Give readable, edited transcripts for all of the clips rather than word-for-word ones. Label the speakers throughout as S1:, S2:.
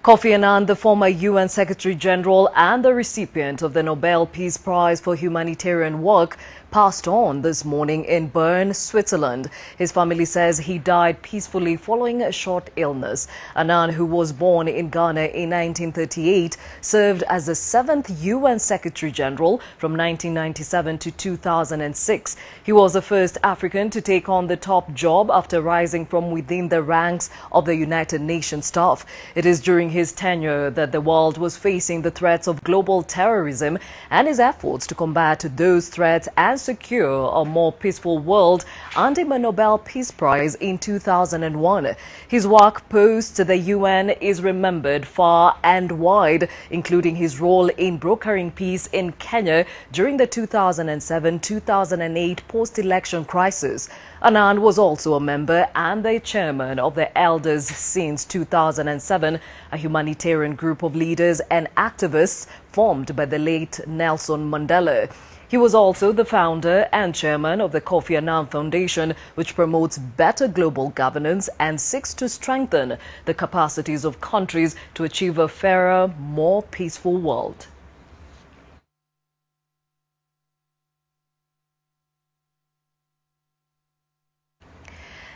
S1: Kofi Annan, the former UN Secretary General and the recipient of the Nobel Peace Prize for humanitarian work, passed on this morning in Bern, Switzerland. His family says he died peacefully following a short illness. Annan, who was born in Ghana in 1938, served as the 7th UN Secretary General from 1997 to 2006. He was the first African to take on the top job after rising from within the ranks of the United Nations staff. It is during his tenure that the world was facing the threats of global terrorism, and his efforts to combat those threats and secure a more peaceful world earned him a Nobel Peace Prize in 2001. His work post the UN is remembered far and wide, including his role in brokering peace in Kenya during the 2007-2008 post-election crisis. Annan was also a member and the chairman of the Elders since 2007, a humanitarian group of leaders and activists formed by the late Nelson Mandela. He was also the founder and chairman of the Kofi Annan Foundation, which promotes better global governance and seeks to strengthen the capacities of countries to achieve a fairer, more peaceful world.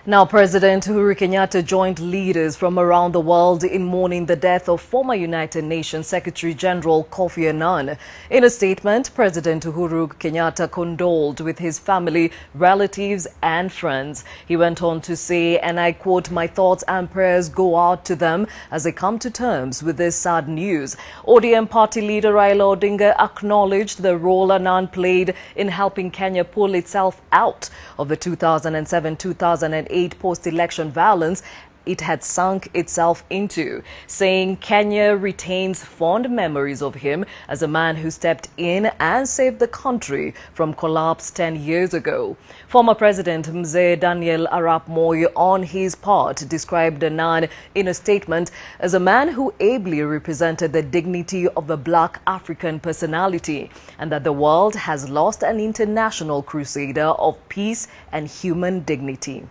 S1: Now, President Uhuru Kenyatta joined leaders from around the world in mourning the death of former United Nations Secretary General Kofi Annan. In a statement, President Uhuru Kenyatta condoled with his family, relatives and friends. He went on to say, and I quote, "My thoughts and prayers go out to them as they come to terms with this sad news." ODM party leader Raila Odinga acknowledged the role Annan played in helping Kenya pull itself out of the 2007-2008 post-election violence it had sunk itself into, saying Kenya retains fond memories of him as a man who stepped in and saved the country from collapse 10 years ago. Former President Mzee Daniel Arap Moi, on his part, described Annan in a statement as a man who ably represented the dignity of the black African personality, and that the world has lost an international crusader of peace and human dignity.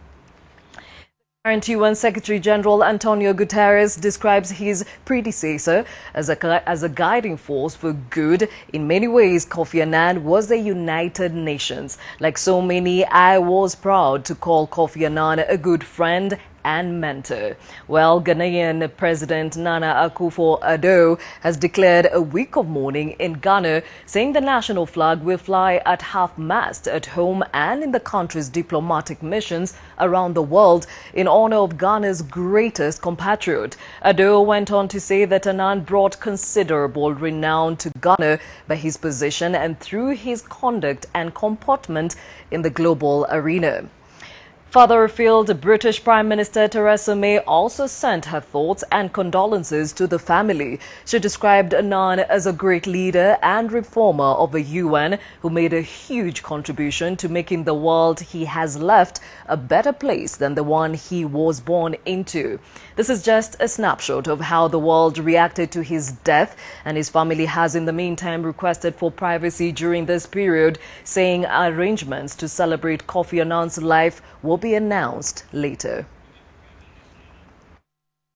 S1: Current UN Secretary General Antonio Guterres describes his predecessor as a guiding force for good. In many ways, Kofi Annan was the United Nations. Like so many, I was proud to call Kofi Annan a good friend and mentor. Well, Ghanaian President Nana Akufo-Addo has declared a week of mourning in Ghana, saying the national flag will fly at half-mast at home and in the country's diplomatic missions around the world in honor of Ghana's greatest compatriot. Addo went on to say that Annan brought considerable renown to Ghana by his position and through his conduct and comportment in the global arena. Further afield, British Prime Minister Theresa May also sent her thoughts and condolences to the family. She described Annan as a great leader and reformer of the UN who made a huge contribution to making the world he has left a better place than the one he was born into. This is just a snapshot of how the world reacted to his death, and his family has in the meantime requested for privacy during this period, saying arrangements to celebrate Kofi Annan's life will be announced later.